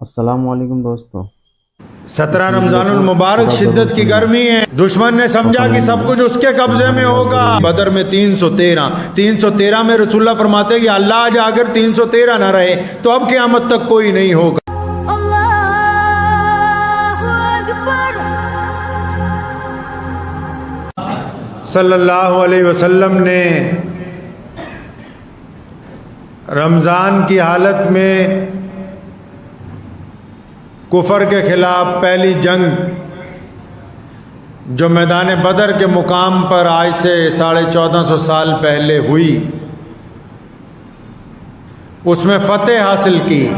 السلام علیکم دوستو۔ 17 رمضان المبارک شدت کی گرمی ہے، دشمن نے سمجھا کہ سب کچھ اس کے قبضے میں ہوگا۔ بدر میں 313 میں رسول اللہ فرماتے ہیں کہ اللہ آج اگر 313 نہ رہے تو اب قیامت تک کوئی نہیں ہوگا۔ صلی اللہ علیہ وسلم نے رمضان کی حالت میں کفر کے خلاف پہلی جنگ جو میدان بدر کے مقام پر آج سے 1450 سال پہلے ہوئی، اس میں فتح حاصل کی۔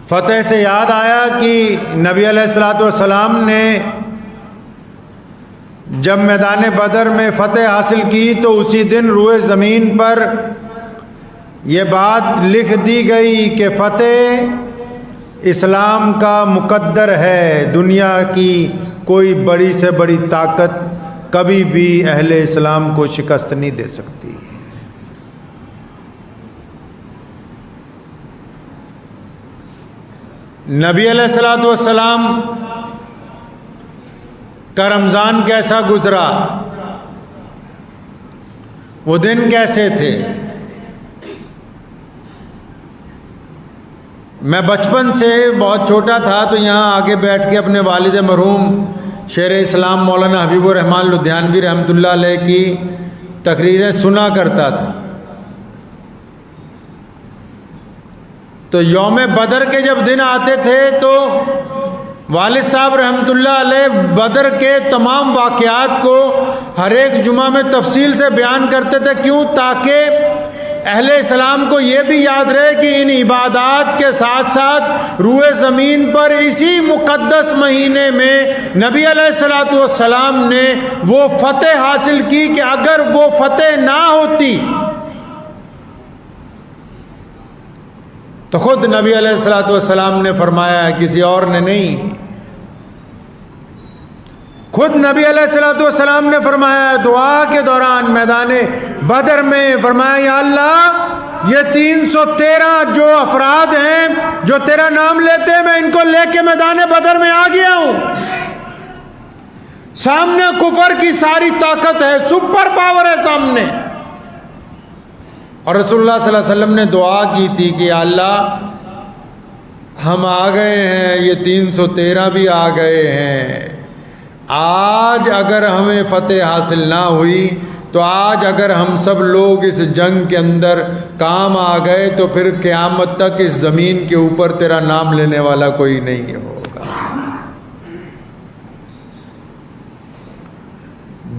فتح سے یاد آیا کہ نبی علیہ الصلوۃ والسلام نے جب میدان بدر میں فتح حاصل کی تو اسی دن روئے زمین پر یہ بات لکھ دی گئی کہ فتح اسلام کا مقدر ہے، دنیا کی کوئی بڑی سے بڑی طاقت کبھی بھی اہل اسلام کو شکست نہیں دے سکتی۔ نبی علیہ الصلوۃ والسلام کا رمضان کیسا گزرا، وہ دن کیسے تھے؟ میں بچپن سے بہت چھوٹا تھا تو یہاں آگے بیٹھ کے اپنے والد مرحوم شیر اسلام مولانا حبیب الرحمن لدھیانوی رحمۃ اللہ علیہ کی تقریریں سنا کرتا تھا۔ تو یوم بدر کے جب دن آتے تھے تو والد صاحب رحمۃ اللہ علیہ بدر کے تمام واقعات کو ہر ایک جمعہ میں تفصیل سے بیان کرتے تھے، کیوں؟ تاکہ اہل اسلام کو یہ بھی یاد رہے کہ ان عبادات کے ساتھ ساتھ روئے زمین پر اسی مقدس مہینے میں نبی علیہ الصلوۃ والسلام نے وہ فتح حاصل کی کہ اگر وہ فتح نہ ہوتی تو خود نبی علیہ الصلوۃ والسلام نے فرمایا، کسی اور نے نہیں، خود نبی علیہ الصلوۃ والسلام نے فرمایا دعا کے دوران میدان بدر میں، فرمایا یا اللہ یہ 313 جو افراد ہیں جو تیرا نام لیتے ہیں میں ان کو لے کے میدان بدر میں آ گیا ہوں۔ سامنے کفر کی ساری طاقت ہے، سپر پاور ہے سامنے، اور رسول اللہ صلی اللہ علیہ وسلم نے دعا کی تھی کہ یا اللہ ہم آ گئے ہیں، یہ 313 بھی آ گئے ہیں، آج اگر ہمیں فتح حاصل نہ ہوئی تو آج اگر ہم سب لوگ اس جنگ کے اندر کام آ گئے تو پھر قیامت تک اس زمین کے اوپر تیرا نام لینے والا کوئی نہیں ہوگا۔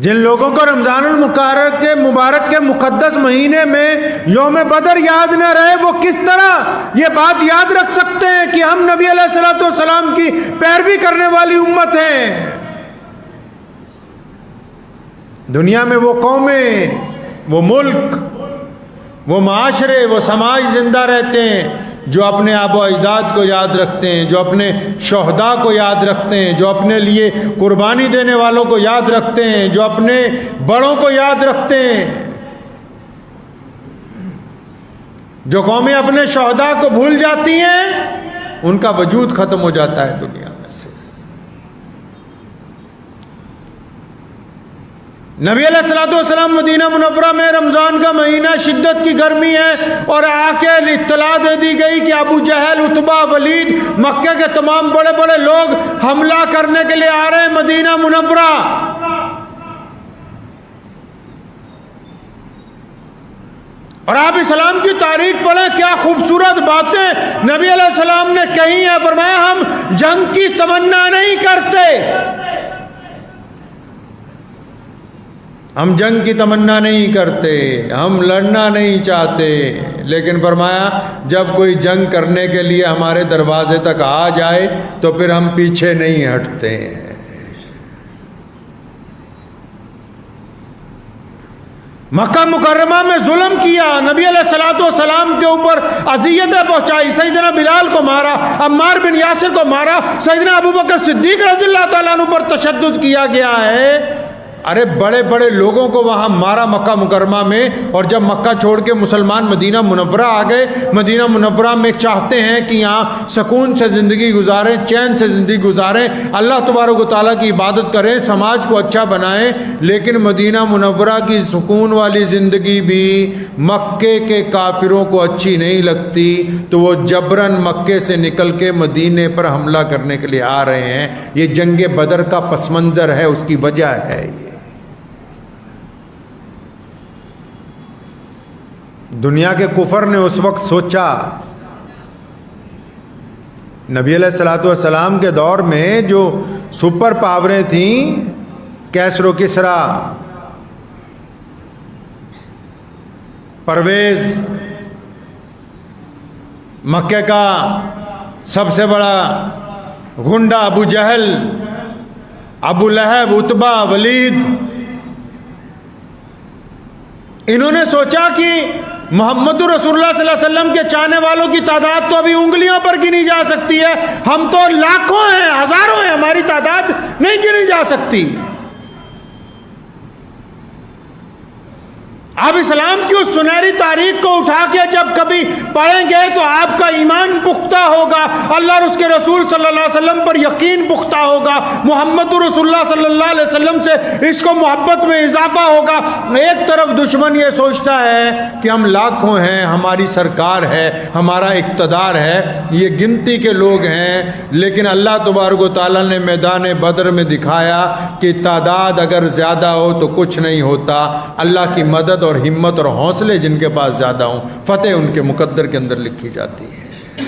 جن لوگوں کو رمضان المبارک کے مقدس مہینے میں یوم بدر یاد نہ رہے، وہ کس طرح یہ بات یاد رکھ سکتے ہیں کہ ہم نبی علیہ الصلوۃ والسلام کی پیروی کرنے والی امت ہیں؟ دنیا میں وہ قومیں، وہ ملک، وہ معاشرے، وہ سماج زندہ رہتے ہیں جو اپنے آبا و اجداد کو یاد رکھتے ہیں، جو اپنے شہداء کو یاد رکھتے ہیں، جو اپنے لیے قربانی دینے والوں کو یاد رکھتے ہیں، جو اپنے بڑوں کو یاد رکھتے ہیں۔ جو قومیں اپنے شہداء کو بھول جاتی ہیں ان کا وجود ختم ہو جاتا ہے دنیا میں سے۔ نبی علیہ الصلوۃ والسلام مدینہ منورہ میں رمضان کا مہینہ، شدت کی گرمی ہے، اور آ کے اطلاع دے دی گئی کہ ابو جہل، عتبہ، ولید، مکہ کے تمام بڑے بڑے لوگ حملہ کرنے کے لیے آ رہے ہیں مدینہ منورہ۔ اور آپ اسلام کی تاریخ پڑھیں، کیا خوبصورت باتیں نبی علیہ السلام نے کہی ہیں۔ فرمایا ہم جنگ کی تمنا نہیں کرتے، ہم جنگ کی تمنا نہیں کرتے، ہم لڑنا نہیں چاہتے، لیکن فرمایا جب کوئی جنگ کرنے کے لیے ہمارے دروازے تک آ جائے تو پھر ہم پیچھے نہیں ہٹتے ہیں۔ مکہ مکرمہ میں ظلم کیا، نبی علیہ الصلوۃ والسلام کے اوپر اذیتیں پہنچائی، سیدنا بلال کو مارا، عمار بن یاسر کو مارا، سیدنا ابوبکر صدیق رضی اللہ تعالیٰ عنہ پر تشدد کیا گیا ہے۔ ارے بڑے بڑے لوگوں کو وہاں مارا مکہ مکرمہ میں، اور جب مکہ چھوڑ کے مسلمان مدینہ منورہ آ گئے، مدینہ منورہ میں چاہتے ہیں کہ یہاں سکون سے زندگی گزاریں، چین سے زندگی گزاریں، اللہ تبارک و تعالیٰ کی عبادت کریں، سماج کو اچھا بنائیں، لیکن مدینہ منورہ کی سکون والی زندگی بھی مکے کے کافروں کو اچھی نہیں لگتی، تو وہ جبراً مکے سے نکل کے مدینے پر حملہ کرنے کے لیے آ رہے ہیں۔ یہ جنگ بدر کا پس منظر ہے، اس کی وجہ ہے یہ۔ دنیا کے کفر نے اس وقت سوچا، نبی علیہ الصلوۃ والسلام کے دور میں جو سپر پاوریں تھیں، کیسر و کسریٰ، پرویز، مکے کا سب سے بڑا گنڈا ابو جہل، ابو لہب، عتبہ، ولید، انہوں نے سوچا کہ محمد رسول اللہ صلی اللہ علیہ وسلم کے چاہنے والوں کی تعداد تو ابھی انگلیوں پر گنی جا سکتی ہے، ہم تو لاکھوں ہیں، ہزاروں ہیں، ہماری تعداد نہیں گنی جا سکتی۔ آپ اسلام کی اس سنہری تاریخ کو اٹھا کے جب کبھی پڑھیں گے تو آپ کا ایمان پختہ ہوگا، اللہ اور اس کے رسول صلی اللہ علیہ وسلم پر یقین پختہ ہوگا، محمد رسول اللہ صلی اللہ علیہ وسلم سے عشق و محبت میں اضافہ ہوگا۔ ایک طرف دشمن یہ سوچتا ہے کہ ہم لاکھوں ہیں، ہماری سرکار ہے، ہمارا اقتدار ہے، یہ گنتی کے لوگ ہیں، لیکن اللہ تبارک و تعالیٰ نے میدان بدر میں دکھایا کہ تعداد اگر زیادہ ہو تو کچھ نہیں ہوتا، اللہ کی مدد اور ہمت اور حوصلے جن کے پاس زیادہ ہوں، فتح ان کے مقدر کے اندر لکھی جاتی ہے۔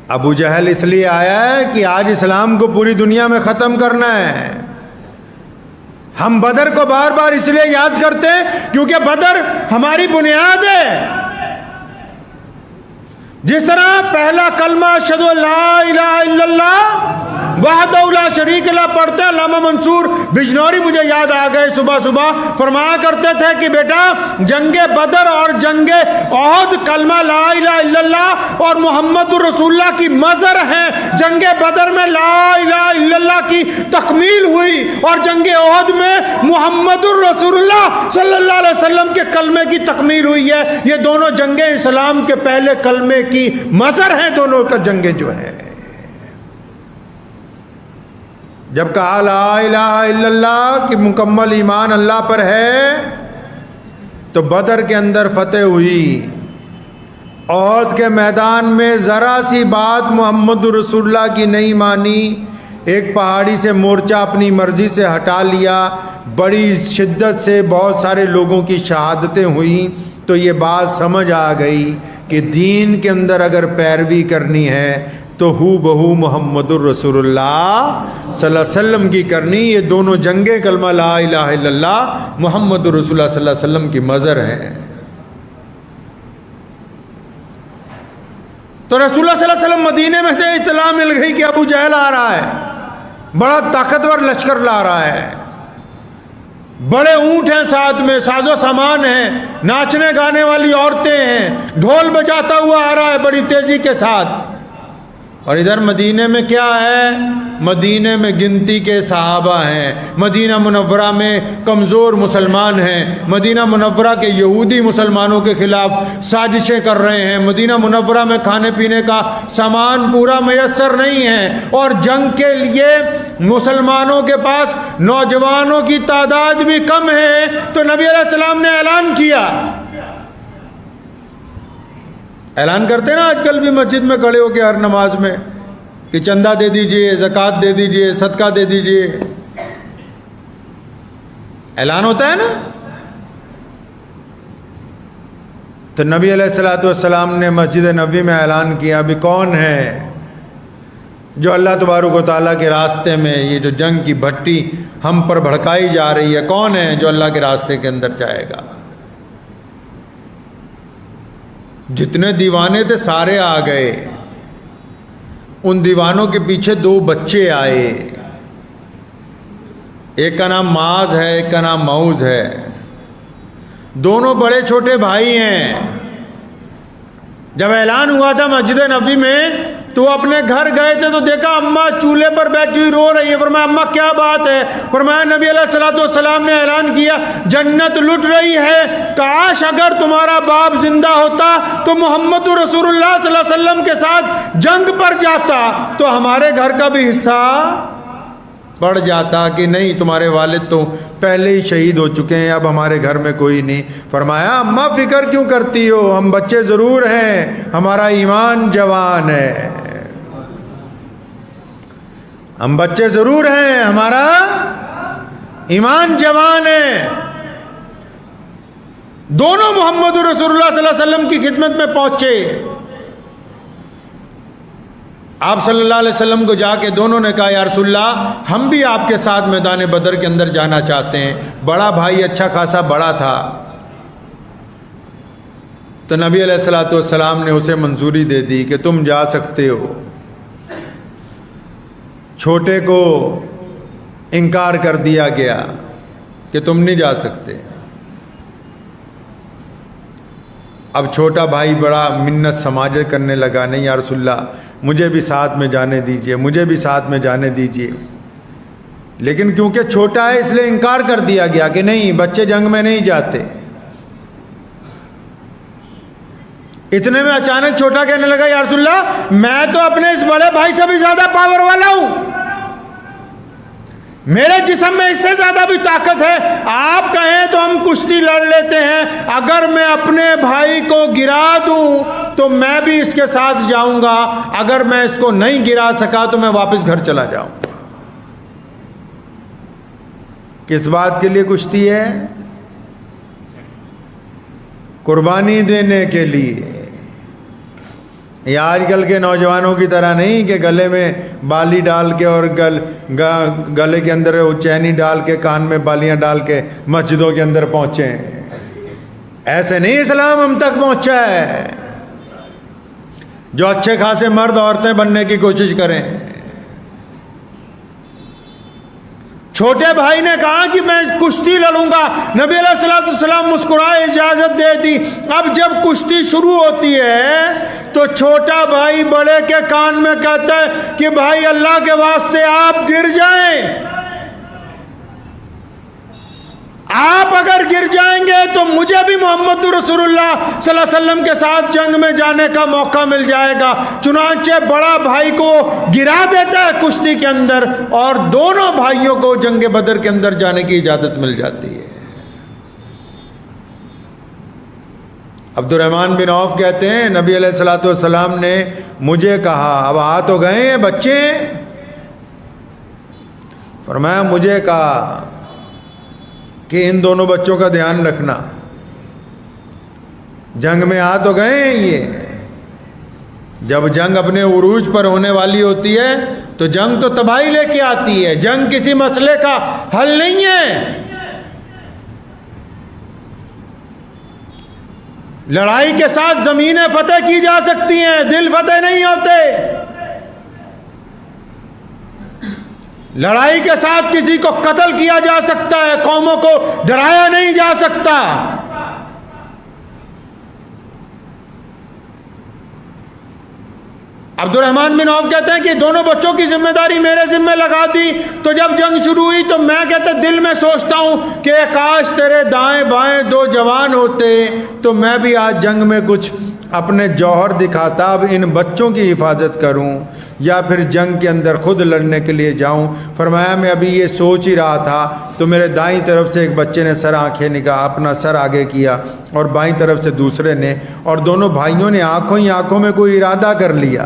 ابو جہل اس لیے آیا ہے کہ آج اسلام کو پوری دنیا میں ختم کرنا ہے۔ ہم بدر کو بار بار اس لیے یاد کرتے ہیں کیونکہ بدر ہماری بنیاد ہے۔ جس طرح پہلا کلمہ اشہدو ان لا الہ الا اللہ وحدہ لا شریک لہ پڑھتے ہیں، علامہ منصور بجنوری مجھے یاد آ گئے، صبح صبح فرمایا کرتے تھے کہ بیٹا جنگ بدر اور جنگ احد کلمہ لا الہ الا اللہ اور محمد رسول اللہ کی مظہر ہیں۔ جنگ بدر میں لا الہ الا اللہ کی تکمیل ہوئی اور جنگ احد میں محمد رسول اللہ صلی اللہ علیہ وسلم کے کلمے کی تکمیل ہوئی ہے۔ یہ دونوں جنگیں اسلام کے پہلے کلمے کی مظہر ہیں، دونوں کا جنگیں جو ہیں۔ جب کہا لا الہ الا اللہ کہ مکمل ایمان اللہ پر ہے، تو بدر کے اندر فتح ہوئی۔ احد کے میدان میں ذرا سی بات محمد رسول اللہ کی نہیں مانی، ایک پہاڑی سے مورچہ اپنی مرضی سے ہٹا لیا، بڑی شدت سے بہت سارے لوگوں کی شہادتیں ہوئیں، تو یہ بات سمجھ آ گئی کہ دین کے اندر اگر پیروی کرنی ہے تو ہو بہو محمد الرسول اللہ صلی اللہ علیہ وسلم کی کرنی۔ یہ دونوں جنگیں کلمہ لا الہ الا اللہ محمد الرسول اللہ صلی اللہ علیہ وسلم کی مظہر ہیں۔ تو رسول اللہ صلی اللہ علیہ وسلم مدینے میں سے اطلاع مل گئی کہ ابو جہل آ رہا ہے، بڑا طاقتور لشکر لا رہا ہے، بڑے اونٹ ہیں، ساتھ میں ساز و سامان ہیں، ناچنے گانے والی عورتیں ہیں، ڈھول بجاتا ہوا آ رہا ہے بڑی تیزی کے ساتھ۔ اور ادھر مدینے میں کیا ہے؟ مدینے میں گنتی کے صحابہ ہیں، مدینہ منورہ میں کمزور مسلمان ہیں، مدینہ منورہ کے یہودی مسلمانوں کے خلاف سازشیں کر رہے ہیں، مدینہ منورہ میں کھانے پینے کا سامان پورا میسر نہیں ہے، اور جنگ کے لیے مسلمانوں کے پاس نوجوانوں کی تعداد بھی کم ہے۔ تو نبی علیہ السلام نے اعلان کیا، اعلان کرتے نا آج کل بھی مسجد میں کھڑے ہو کے ہر نماز میں کہ چندہ دے دیجئے، زکوٰۃ دے دیجئے، صدقہ دے دیجئے، اعلان ہوتا ہے نا۔ تو نبی علیہ الصلوۃ والسلام نے مسجد نبوی میں اعلان کیا، ابھی کون ہے جو اللہ تبارک و تعالیٰ کے راستے میں یہ جو جنگ کی بھٹی ہم پر بھڑکائی جا رہی ہے، کون ہے جو اللہ کے راستے کے اندر جائے گا؟ جتنے دیوانے تھے سارے آ گئے، ان دیوانوں کے پیچھے دو بچے آئے، ایک کا نام معاذ ہے، ایک کا نام معوذ ہے، دونوں بڑے چھوٹے بھائی ہیں۔ جب اعلان ہوا تھا مسجد نبوی میں تو اپنے گھر گئے تھے تو دیکھا اماں چولہے پر بیٹھی ہوئی رو رہی ہے. فرمایا اماں کیا بات ہے؟ فرمایا نبی علیہ الصلوۃ والسلام نے اعلان کیا جنت لٹ رہی ہے, کاش اگر تمہارا باپ زندہ ہوتا تو محمد رسول اللہ صلی اللہ علیہ وسلم کے ساتھ جنگ پر جاتا تو ہمارے گھر کا بھی حصہ بڑھ جاتا. کہ نہیں, تمہارے والد تو پہلے ہی شہید ہو چکے ہیں, اب ہمارے گھر میں کوئی نہیں. فرمایا اماں فکر کیوں کرتی ہو, ہم بچے ضرور ہیں, ہمارا ایمان جوان ہے. ہم بچے ضرور ہیں, ہمارا ایمان جوان ہے. دونوں محمد رسول اللہ صلی اللہ علیہ وسلم کی خدمت میں پہنچے. آپ صلی اللہ علیہ وسلم کو جا کے دونوں نے کہا یا رسول اللہ ہم بھی آپ کے ساتھ میدان بدر کے اندر جانا چاہتے ہیں. بڑا بھائی اچھا خاصا بڑا تھا تو نبی علیہ الصلوۃ والسلام نے اسے منظوری دے دی کہ تم جا سکتے ہو. چھوٹے کو انکار کر دیا گیا کہ تم نہیں جا سکتے. اب چھوٹا بھائی بڑا منت سماجت کرنے لگا, نہیں یا رسول اللہ مجھے بھی ساتھ میں جانے دیجئے, مجھے بھی ساتھ میں جانے دیجئے. لیکن کیونکہ چھوٹا ہے اس لیے انکار کر دیا گیا کہ نہیں بچے جنگ میں نہیں جاتے. اتنے میں اچانک چھوٹا کہنے لگا یا رسول اللہ میں تو اپنے اس بڑے بھائی سے بھی زیادہ پاور والا ہوں, میرے جسم میں اس سے زیادہ بھی طاقت ہے, آپ کہیں تو ہم کشتی لڑ لیتے ہیں, اگر میں اپنے بھائی کو گرا دوں تو میں بھی اس کے ساتھ جاؤں گا, اگر میں اس کو نہیں گرا سکا تو میں واپس گھر چلا جاؤں گا. کس بات کے لیے کشتی ہے؟ قربانی دینے کے لیے. یہ آج کل کے نوجوانوں کی طرح نہیں کہ گلے میں بالی ڈال کے اور گلے کے اندر چینی ڈال کے کان میں بالیاں ڈال کے مسجدوں کے اندر پہنچے ہیں. ایسے نہیں اسلام ہم تک پہنچا ہے. جو اچھے خاصے مرد عورتیں بننے کی کوشش کریں. چھوٹے بھائی نے کہا کہ میں کشتی لڑوں گا. نبی علیہ الصلوۃ والسلام مسکرائے اجازت دے دی. اب جب کشتی شروع ہوتی ہے تو چھوٹا بھائی بڑے کے کان میں کہتا ہے کہ بھائی اللہ کے واسطے آپ گر جائیں, آپ اگر گر جائیں گے تو مجھے بھی محمد رسول اللہ صلی اللہ علیہ وسلم کے ساتھ جنگ میں جانے کا موقع مل جائے گا. چنانچہ بڑا بھائی کو گرا دیتا ہے کشتی کے اندر اور دونوں بھائیوں کو جنگ بدر کے اندر جانے کی اجازت مل جاتی ہے. عبد الرحمن بن عوف کہتے ہیں نبی علیہ الصلوۃ والسلام نے مجھے کہا, اب آ تو گئے ہیں بچے, فرمایا مجھے کہا کہ ان دونوں بچوں کا دھیان رکھنا, جنگ میں آ تو گئے ہیں یہ, جب جنگ اپنے عروج پر ہونے والی ہوتی ہے تو جنگ تو تباہی لے کے آتی ہے, جنگ کسی مسئلے کا حل نہیں ہے. لڑائی کے ساتھ زمینیں فتح کی جا سکتی ہیں, دل فتح نہیں ہوتے. لڑائی کے ساتھ کسی کو قتل کیا جا سکتا ہے, قوموں کو ڈرایا نہیں جا سکتا. عبد الرحمن بن عوف کہتے ہیں کہ دونوں بچوں کی ذمہ داری میرے ذمہ لگا دی. تو جب جنگ شروع ہوئی تو میں کہتے دل میں سوچتا ہوں کہ کاش تیرے دائیں بائیں دو جوان ہوتے تو میں بھی آج جنگ میں کچھ اپنے جوہر دکھاتا, اب ان بچوں کی حفاظت کروں یا پھر جنگ کے اندر خود لڑنے کے لیے جاؤں. فرمایا میں ابھی یہ سوچ ہی رہا تھا تو میرے دائیں طرف سے ایک بچے نے سر آنکھیں نگاہ اپنا سر آگے کیا اور بائیں طرف سے دوسرے نے, اور دونوں بھائیوں نے آنکھوں ہی آنکھوں میں کوئی ارادہ کر لیا,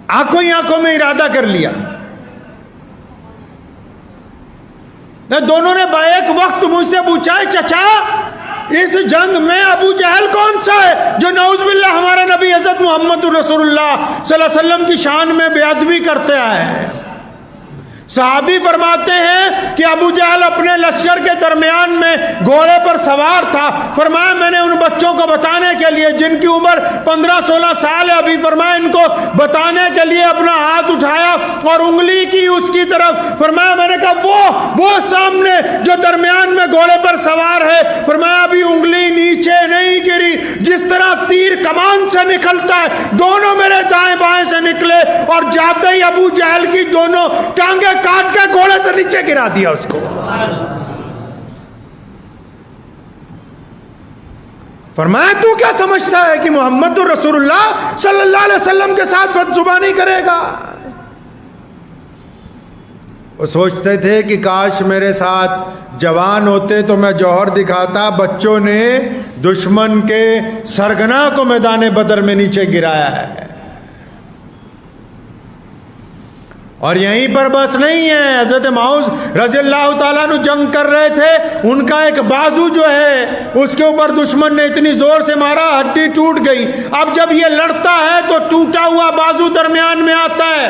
آنکھوں ہی آنکھوں میں ارادہ کر لیا. دونوں نے ایک وقت مجھ سے پوچھا ہے چچا اس جنگ میں ابو جہل کون سا ہے جو نعوذ باللہ ہمارے نبی حضرت محمد رسول اللہ صلی اللہ علیہ وسلم کی شان میں بے ادبی کرتے آئے ہیں. صحابی فرماتے ہیں کہ ابو جہل اپنے لشکر کے درمیان میں گھوڑے پر سوار تھا. فرمایا میں نے ان بچوں کو بتانے کے لیے جن کی عمر 15-16 سال ہے ابھی, فرمایا ان کو بتانے کے لیے اپنا ہاتھ اٹھایا اور انگلی کی اس کی طرف. فرمایا میں نے کہا وہ سامنے جو درمیان میں گھوڑے پر سوار ہے, فرمایا ابھی انگلی نیچے نہیں گری تیر کمان سے نکلتا ہے، دونوں میرے دائیں بائیں سے نکلے اور جاتے ہی ابو جہل کی دونوں ٹانگیں کاٹ کے گھوڑے سے نیچے گرا دیا اس کو۔ فرمایا تو کیا سمجھتا ہے کہ محمد رسول اللہ صلی اللہ علیہ وسلم کے ساتھ بد زبانی کرے گا؟ وہ سوچتے تھے کہ کاش میرے ساتھ جوان ہوتے تو میں جوہر دکھاتا۔ بچوں نے دشمن کے سرگنا کو میدان بدر میں نیچے گرایا ہے۔ اور یہیں پر بس نہیں ہے، حضرت معاذ رضی اللہ تعالیٰ عنہ جنگ کر رہے تھے، ان کا ایک بازو جو ہے اس کے اوپر دشمن نے اتنی زور سے مارا ہڈی ٹوٹ گئی۔ اب جب یہ لڑتا ہے تو ٹوٹا ہوا بازو درمیان میں آتا ہے۔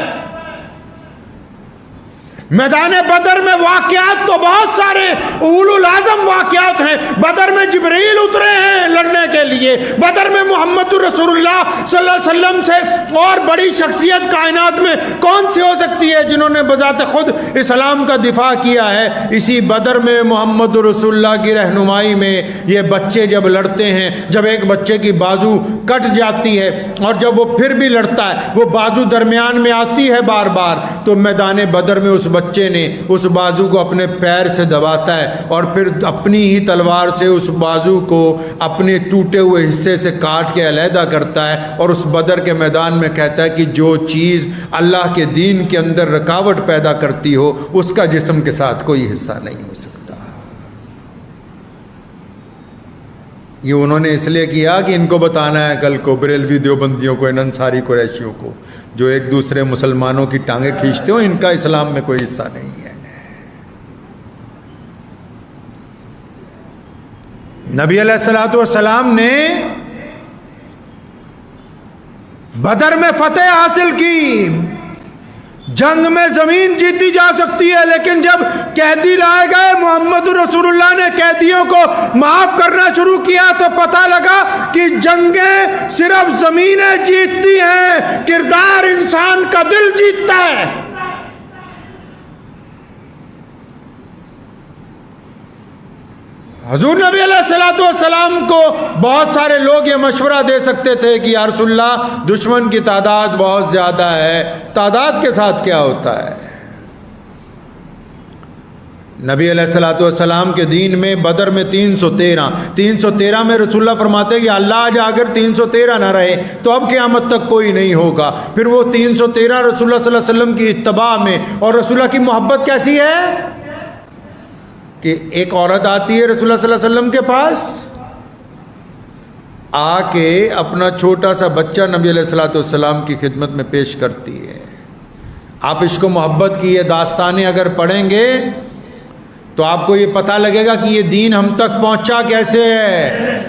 میدان بدر میں واقعات تو بہت سارے اولو العزم واقعات ہیں۔ بدر میں جبرائیل اترے ہیں لڑنے کے لیے، بدر میں محمد رسول اللہ صلی اللہ علیہ وسلم سے اور بڑی شخصیت کائنات میں کون سی ہو سکتی ہے جنہوں نے بذات خود اسلام کا دفاع کیا ہے؟ اسی بدر میں محمد رسول اللہ کی رہنمائی میں یہ بچے جب لڑتے ہیں، جب ایک بچے کی بازو کٹ جاتی ہے اور جب وہ پھر بھی لڑتا ہے، وہ بازو درمیان میں آتی ہے بار بار، تو میدان بدر میں اس بچے نے اس بازو کو اپنے پیر سے دباتا ہے اور پھر اپنی ہی تلوار سے اس بازو کو اپنے ٹوٹے ہوئے حصے سے کاٹ کے علیحدہ کرتا ہے اور اس بدر کے میدان میں کہتا ہے کہ جو چیز اللہ کے دین کے اندر رکاوٹ پیدا کرتی ہو اس کا جسم کے ساتھ کوئی حصہ نہیں ہو سکتا۔ یہ انہوں نے اس لیے کیا کہ ان کو بتانا ہے کل کو بریلوی دیوبندیوں کو، ان انصاری قریشیوں کو جو ایک دوسرے مسلمانوں کی ٹانگیں کھینچتے ہو، ان کا اسلام میں کوئی حصہ نہیں ہے۔ نبی علیہ الصلوۃ والسلام نے بدر میں فتح حاصل کی۔ جنگ میں زمین جیتی جا سکتی ہے، لیکن جب قیدی لائے گئے، محمد رسول اللہ نے قیدیوں کو معاف کرنا شروع کیا تو پتہ لگا کہ جنگیں صرف زمینیں جیتتی ہیں، کردار انسان کا دل جیتتا ہے۔ حضور نبی علیہ الصلوۃ والسلام کو بہت سارے لوگ یہ مشورہ دے سکتے تھے کہ یا رسول اللہ دشمن کی تعداد بہت زیادہ ہے، تعداد کے ساتھ کیا ہوتا ہے؟ نبی علیہ الصلوۃ والسلام کے دین میں بدر میں 313 میں رسول اللہ فرماتے ہیں کہ اللہ آج اگر 313 نہ رہے تو اب قیامت تک کوئی نہیں ہوگا۔ پھر وہ 313 رسول اللہ صلی اللہ علیہ وسلم کی اتباع میں، اور رسول اللہ کی محبت کیسی ہے کہ ایک عورت آتی ہے رسول اللہ صلی اللہ علیہ وسلم کے پاس، آ کے اپنا چھوٹا سا بچہ نبی علیہ الصلوۃ والسلام کی خدمت میں پیش کرتی ہے۔ آپ عشق و محبت کی یہ داستانیں اگر پڑھیں گے تو آپ کو یہ پتہ لگے گا کہ یہ دین ہم تک پہنچا کیسے ہے،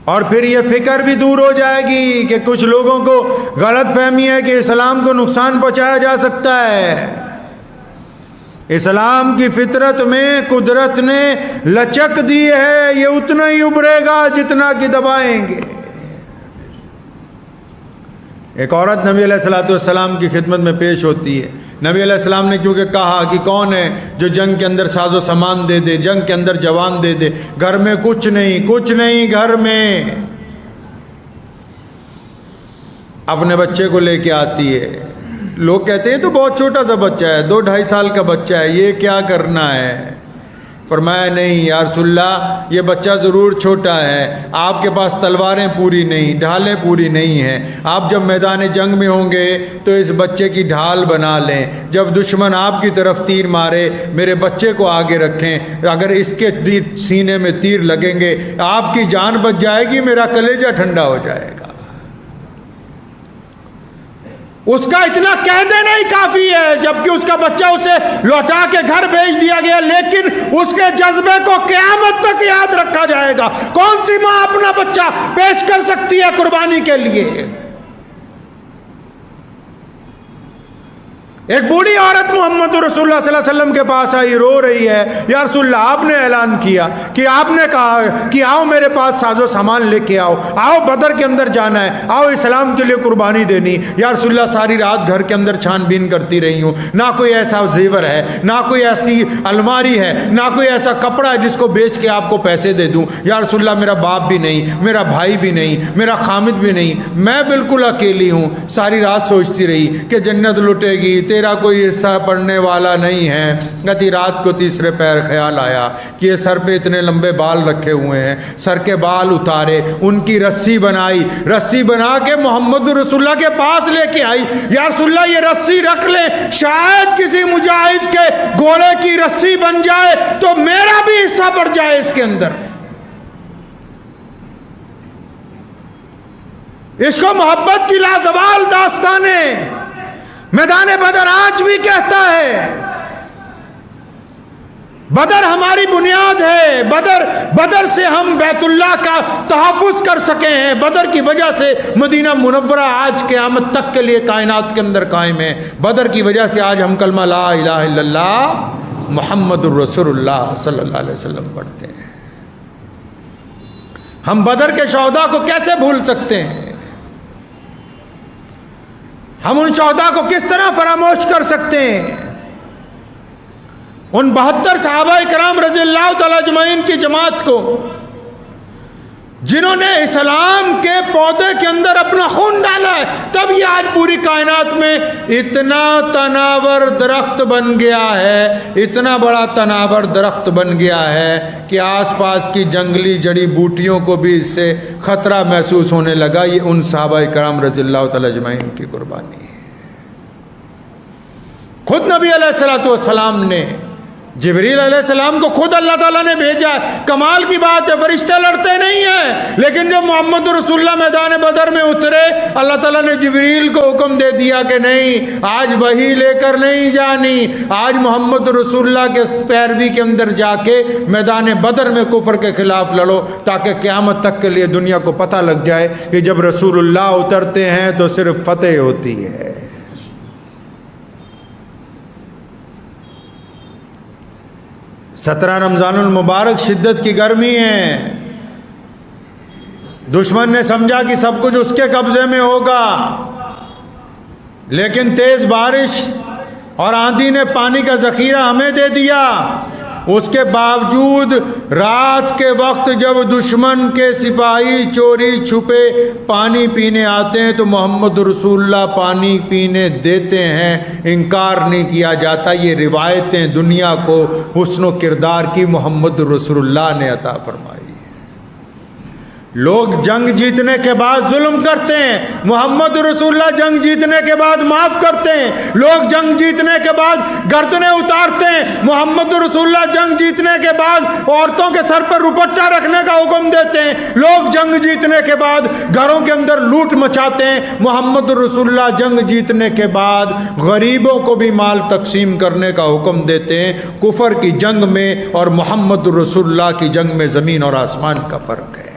اور پھر یہ فکر بھی دور ہو جائے گی کہ کچھ لوگوں کو غلط فہمی ہے کہ اسلام کو نقصان پہنچایا جا سکتا ہے۔ اسلام کی فطرت میں قدرت نے لچک دی ہے، یہ اتنا ہی ابھرے گا جتنا کہ دبائیں گے۔ ایک عورت نبی علیہ الصلوۃ والسلام کی خدمت میں پیش ہوتی ہے۔ نبی علیہ السلام نے کیونکہ کہا کہ کون ہے جو جنگ کے اندر ساز و سامان دے دے، جنگ کے اندر جوان دے دے، گھر میں کچھ نہیں گھر میں، اپنے بچے کو لے کے آتی ہے۔ لوگ کہتے ہیں تو بہت چھوٹا سا بچہ ہے، 2-2.5 سال کا بچہ ہے، یہ کیا کرنا ہے؟ فرمایا نہیں یا رسول اللہ، یہ بچہ ضرور چھوٹا ہے، آپ کے پاس تلواریں پوری نہیں، ڈھالیں پوری نہیں ہیں، آپ جب میدان جنگ میں ہوں گے تو اس بچے کی ڈھال بنا لیں، جب دشمن آپ کی طرف تیر مارے میرے بچے کو آگے رکھیں، اگر اس کے سینے میں تیر لگیں گے آپ کی جان بچ جائے گی، میرا کلیجہ ٹھنڈا ہو جائے گا۔ اس کا اتنا کہہ دینا ہی کافی ہے، جبکہ اس کا بچہ اسے لوٹا کے گھر بھیج دیا گیا، لیکن اس کے جذبے کو قیامت تک یاد رکھا جائے گا۔ کون سی ماں اپنا بچہ پیش کر سکتی ہے قربانی کے لیے؟ ایک بوڑھی عورت محمد رسول اللہ صلی اللہ علیہ وسلم کے پاس آئی، رو رہی ہے، یا رسول اللہ آپ نے اعلان کیا کہ آپ نے کہا کہ آؤ میرے پاس ساز و سامان لے کے آؤ، آؤ بدر کے اندر جانا ہے، آؤ اسلام کے لیے قربانی دینی۔ یا رسول اللہ ساری رات گھر کے اندر چھان بین کرتی رہی ہوں، نہ کوئی ایسا زیور ہے، نہ کوئی ایسی الماری ہے، نہ کوئی ایسا کپڑا ہے جس کو بیچ کے آپ کو پیسے دے دوں۔ یا رسول اللہ میرا باپ بھی نہیں، میرا بھائی بھی نہیں، میرا خامد بھی نہیں، میں بالکل اکیلی ہوں۔ ساری رات سوچتی رہی کہ جنت لٹے گی، تیرا کوئی حصہ پڑنے والا نہیں ہے۔ کہتی رات کو تیسرے پیر خیال آیا کہ یہ سر پہ اتنے لمبے بال رکھے ہوئے ہیں، سر کے بال اتارے، ان کی رسی بنائی، رسی بنا کے محمد رسول اللہ کے پاس لے کے آئی۔ یا رسول اللہ یہ رسی رکھ لیں، شاید کسی مجاہد کے گھوڑے کی رسی بن جائے تو میرا بھی حصہ پڑ جائے اس کے اندر۔ عشق و محبت کی لازوال داستانیں میدان بدر آج بھی کہتا ہے۔ بدر ہماری بنیاد ہے، بدر سے ہم بیت اللہ کا تحفظ کر سکے ہیں، بدر کی وجہ سے مدینہ منورہ آج قیامت تک کے لیے کائنات کے اندر قائم ہے، بدر کی وجہ سے آج ہم کلمہ لا الہ الا اللہ محمد الرسول اللہ صلی اللہ علیہ وسلم پڑھتے ہیں۔ ہم بدر کے شہداء کو کیسے بھول سکتے ہیں؟ ہم ان شہداء کو کس طرح فراموش کر سکتے ہیں؟ ان 72 صحابہ کرام رضی اللہ تعالی اجمعین کی جماعت کو، جنہوں نے اسلام کے پودے کے اندر اپنا خون ڈالا ہے، تب یہ آج پوری کائنات میں اتنا تناور درخت بن گیا ہے، اتنا بڑا تناور درخت بن گیا ہے کہ آس پاس کی جنگلی جڑی بوٹیوں کو بھی اس سے خطرہ محسوس ہونے لگا۔ یہ ان صحابہ کرام رضی اللہ تعالی اجمعین کی قربانی ہے۔ خود نبی علیہ السلام نے جبریل علیہ السلام کو خود اللہ تعالیٰ نے بھیجا ہے۔ کمال کی بات ہے، فرشتے لڑتے نہیں ہیں، لیکن جب محمد رسول اللہ میدان بدر میں اترے، اللہ تعالیٰ نے جبریل کو حکم دے دیا کہ نہیں، آج وحی لے کر نہیں جانی، آج محمد رسول اللہ کے پیروی کے اندر جا کے میدان بدر میں کفر کے خلاف لڑو، تاکہ قیامت تک کے لیے دنیا کو پتہ لگ جائے کہ جب رسول اللہ اترتے ہیں تو صرف فتح ہوتی ہے۔ 17 رمضان المبارک شدت کی گرمی ہے، دشمن نے سمجھا کہ سب کچھ اس کے قبضے میں ہوگا، لیکن تیز بارش اور آندھی نے پانی کا ذخیرہ ہمیں دے دیا۔ اس کے باوجود رات کے وقت جب دشمن کے سپاہی چوری چھپے پانی پینے آتے ہیں تو محمد رسول اللہ پانی پینے دیتے ہیں، انکار نہیں کیا جاتا۔ یہ روایتیں دنیا کو حسن و کردار کی محمد رسول اللہ نے عطا فرمائی۔ لوگ جنگ جیتنے کے بعد ظلم کرتے ہیں، محمد رسول اللہ جنگ جیتنے کے بعد معاف کرتے ہیں۔ لوگ جنگ جیتنے کے بعد گردنیں اتارتے ہیں، محمد رسول اللہ جنگ جیتنے کے بعد عورتوں کے سر پر دوپٹہ رکھنے کا حکم دیتے ہیں۔ لوگ جنگ جیتنے کے بعد گھروں کے اندر لوٹ مچاتے ہیں، محمد رسول اللہ جنگ جیتنے کے بعد غریبوں کو بھی مال تقسیم کرنے کا حکم دیتے ہیں۔ کفر کی جنگ میں اور محمد رسول اللہ کی جنگ میں زمین اور آسمان کا فرق ہے۔